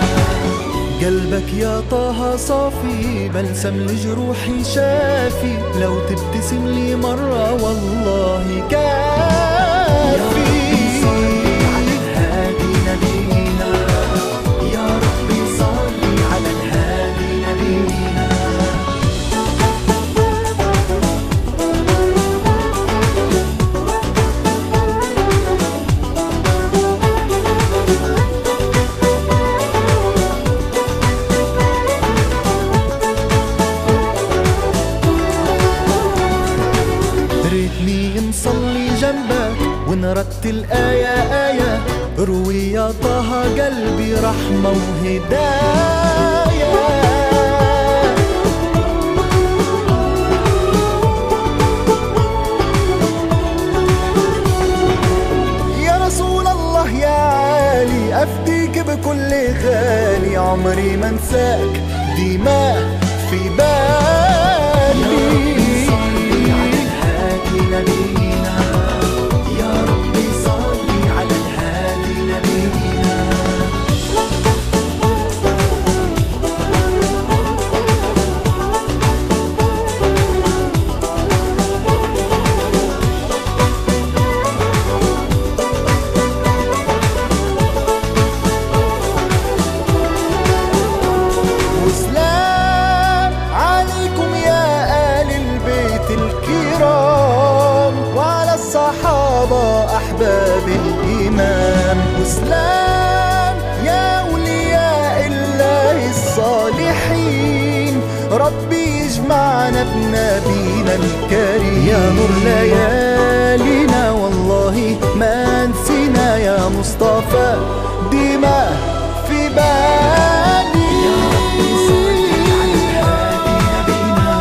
قلبك يا طه صافي بلسم لجروحي شافي لو تبتسم لي مرة والله كافي ونرتل آية آية روي يا طه قلبي رحمة وهداية يا رسول الله يا عالي أفديك بكل غالي عمري ما انساك دماء في بالي صلي على الهادي نبينا يا ربي صلي على الهادي نبينا وسلام عليكم يا آل البيت الكرام وعلى الصحابة أحباب الإمام وسلام يا أولياء الله الصالحين ربي يجمعنا بنبينا الكريم يا نور ليالينا والله ما نسينا يا مصطفى دماء في بالي يا ربي صلي على الهادي نبينا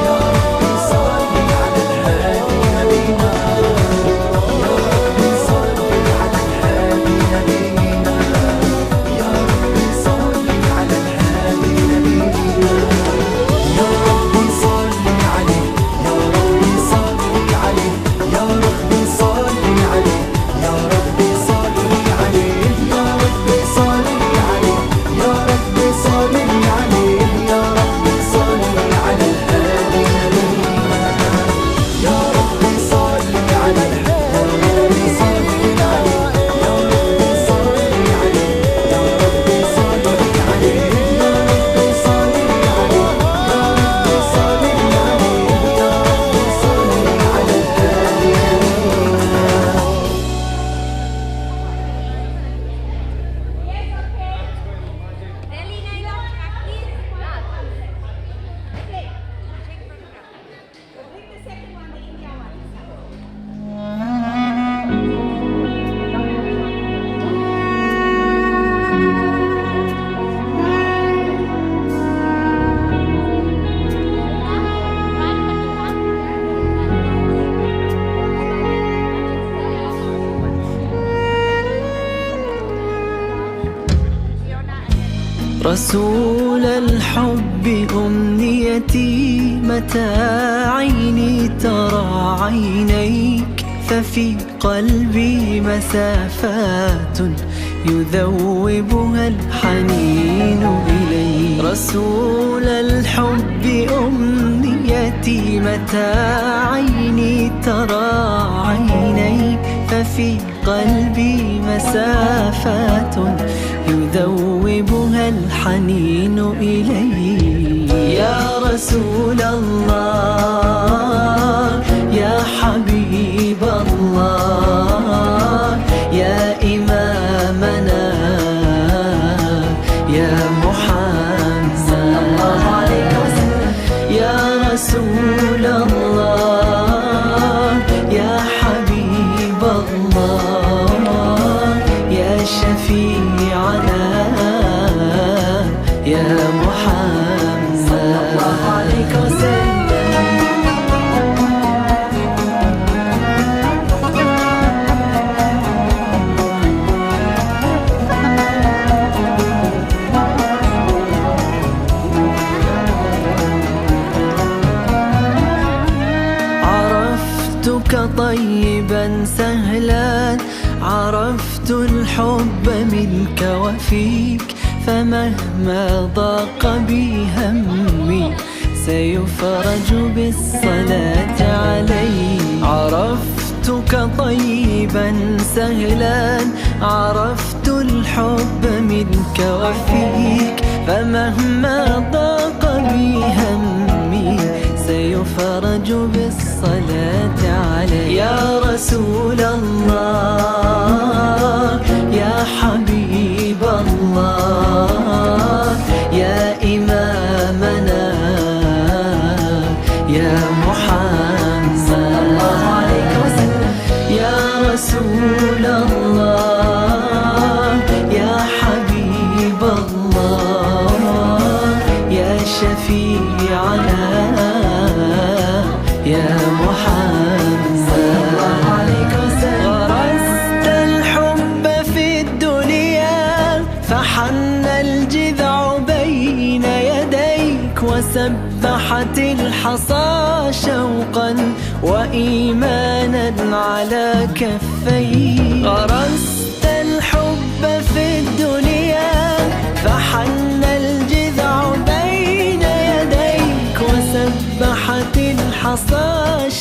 يا ربي صلي على الهادي نبينا يا ربي صلي على الهادي رسول الحب أمنيتي متى عيني ترى عينيك ففي قلبي مسافات يذوبها الحنين إليك. رسول الحب أمنيتي متى عيني ترى عينيك ففي قلبي مسافات يذوبها الحنين إليك. يا رسول الله يا حبيب الله يا إمامنا يا محمد صلى الله عليه وسلم. يا رسول الله يا حبيب الله يا شفيعنا يا محمد صلى الله عليه وسلم. عرفتك طيبا سهلا عرفت الحب منك وفيك فمهما ضاق بي همي سيفرج بالصلاة عليك. عرفتك طيبا سهلا عرفت الحب منك وفيك فمهما ضاق بي همي سيفرج بالصلاة عليك. يا رسول الله يا حبيب الله يا إمامنا يا محمد صلى الله عليه وسلم. يا رسول الله يا حبيب الله يا شفيعنا يا محمد صلى الله عليه وسلم. غرست الحب في الدنيا فحن الجذع بين يديك وسبحت الحصى شوقا وإيمانا على كفيك. غرست الحب في الدنيا فحن الجذع بين يديك وسبحت الحصى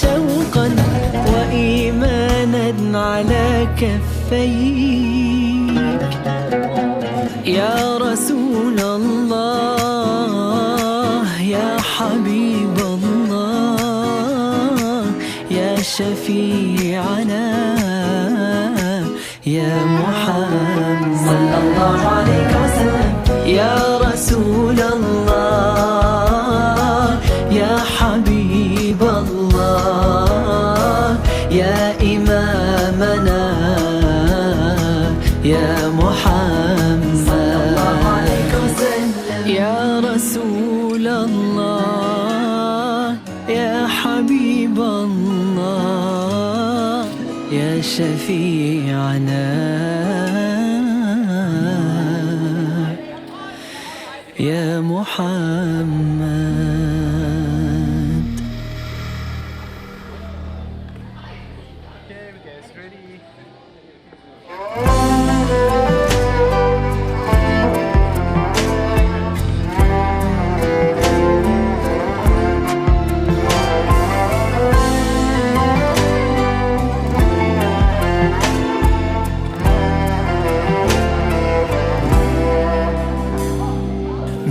شوقا وإيمانا على كفيك. يا رسول الله يا حبيب الله يا شفيعنا يا محمد صلى الله عليه وسلم. يا رسول الله يا حبيب الله يا إمامنا يا محمد صلى الله عليه وسلم. يا رسول الله يا حبيب الله يا شفيعنا يا محمد.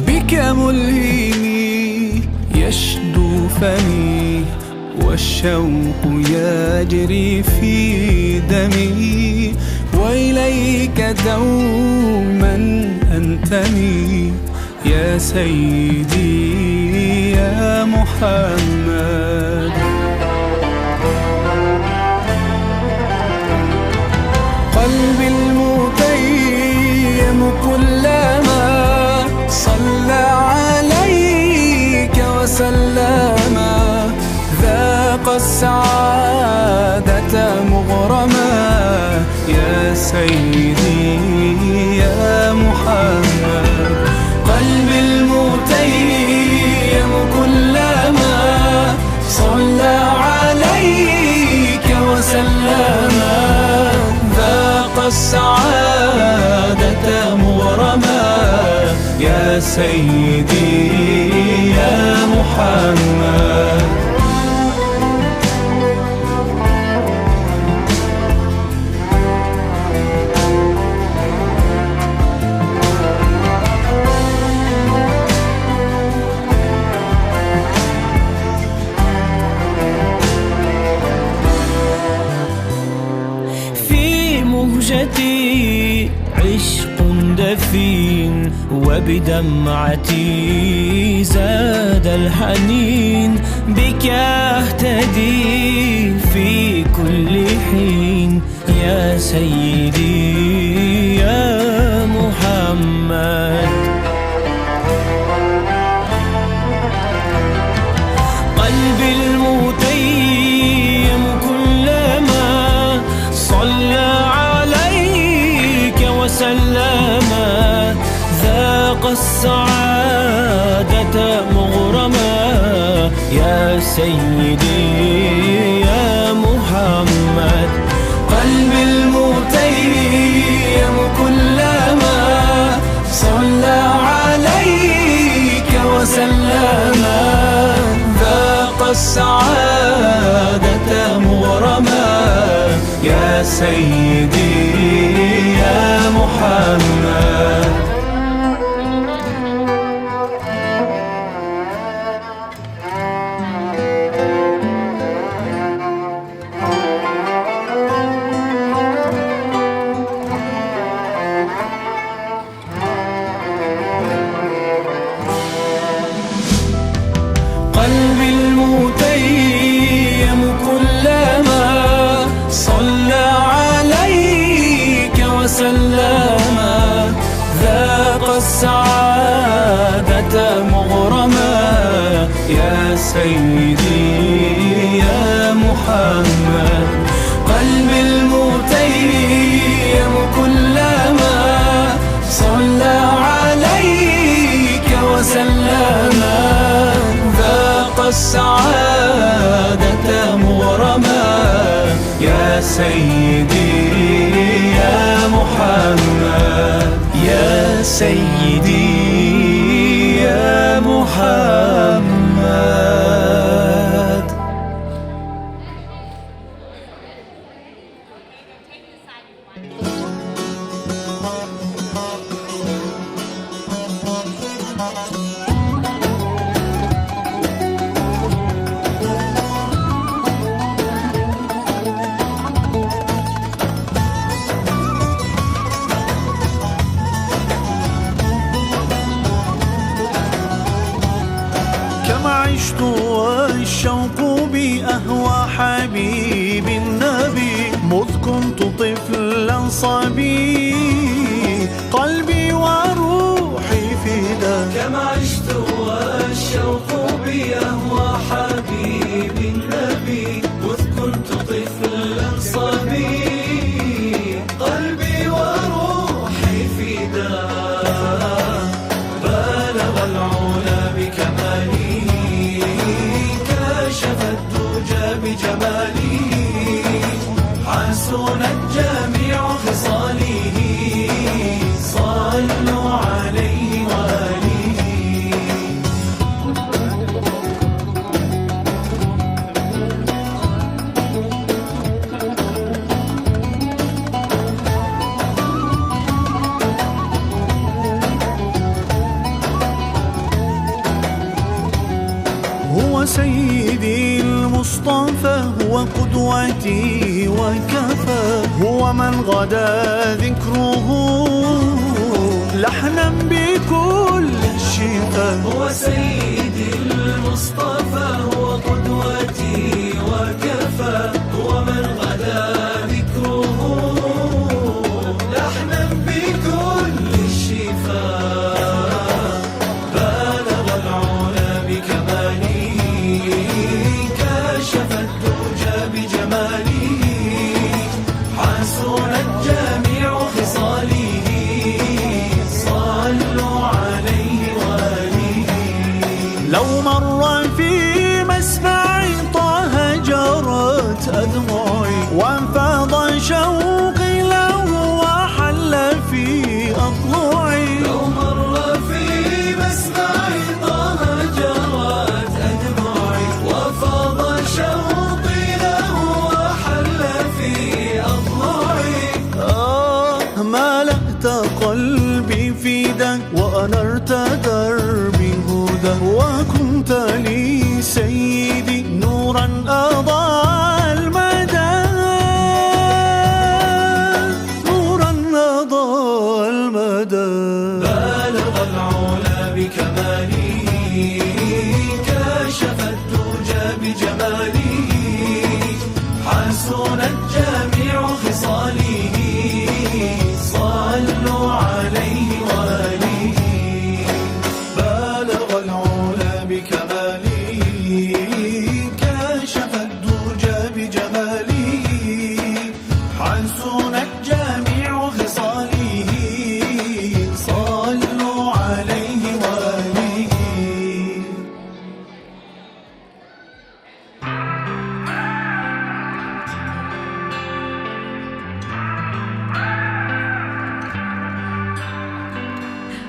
بك ملهمي يشدو فمي والشوق يجري في دمي وإليك دوما أنتمي يا سيدي يا محمد. قلبي المتيم كلما صلى عليك وسلم ذاق السعادة مغرما يا سيدي يا محمد. السعادة مغرما يا سيدي يا محمد. مهجتي عشق دفين وبدمعتي زاد الحنين بك أهتدي في كل حين يا سيدي يا محمد. قلبي المتيم كلما صلى وسلم ذاق السعادة مغرما يا سيدي يا محمد. قلبي المتيم كلما صلى عليك وسلم ذاق السعادة مغرما يا سيدي يا محمد. قلبي المتيم كلما صلى عليك وسلم ذاق السعادة مغرما يا سيدي يا محمد. قلبي المتيم كلما صلى عليك وسلم ذاق السعادة مغرما يا سيدي يا محمد يا سيدي يا محمد. عشت والشوق بأهوى حبيب النبي مذ كنت طفلا صبي قلبي وروحي فداك. كما عشت والشوق بأهوى حبيب النبي مذ كنت طفلا صبي قلبي وروحي فداك. بلغ العلا بكمالي كشف الدجى بجماله حسنت جميع خصاله صلوا عليه وآله. هو سيدي المصطفى هو قدوتي وكفى هو من غدا ذكره لحنا بكل الشفاء. هو سيدي المصطفى هو قدوتي وكفى هو من غدا ذكره لحنا بكل الشفاء. بلغ العلا بكماله كشف الدجى بجماله حسنت جميع خصاله صلوا عليه وآله. لو مر في مسمع طه جرت ملأت قلبي فداك وأنرت دربي هدى وكنت لي سيدي نورا أضاء المدى نورا أضاء المدى بلغ العلا بكمالي كشف الدجى بجمالي حسنت جميع خصاله صلوا عليه وآله بلغ العلا بكمالي كشف الدجى بجمالي حسنت جميع خصاله صلوا عليه وآله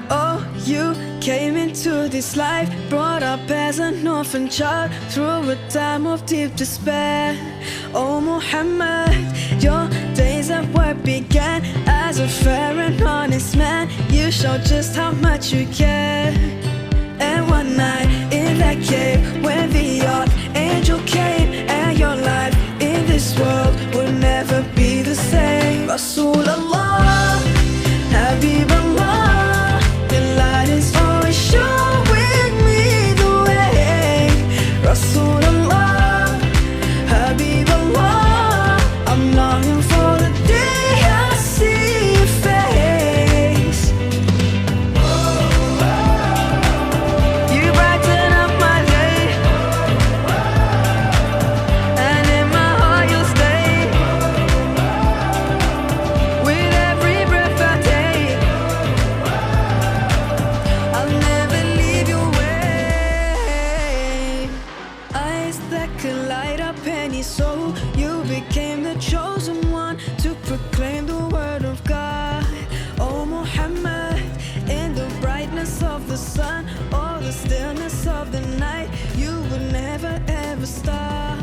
Oh, you came into this life, brought up as an orphan child through a time of deep despair. Oh, Muhammad, your days at work began as a fair and honest man. You showed just how much you care. And one night in that cave, when the archangel came, and your life in this world will never be the same. Rasulullah, Habiballah, your light is always showing me the way. Rasulullah, Habiballah, I'm longing for the day I see your face. You brighten up my day, and in my heart you'll stay. With every breath I take, I'll never leave your way. Eyes that could light up any soul, you became the chosen one to proclaim the word of God. Oh Muhammad, in the brightness of the sun or the stillness of the night, you would never ever stop.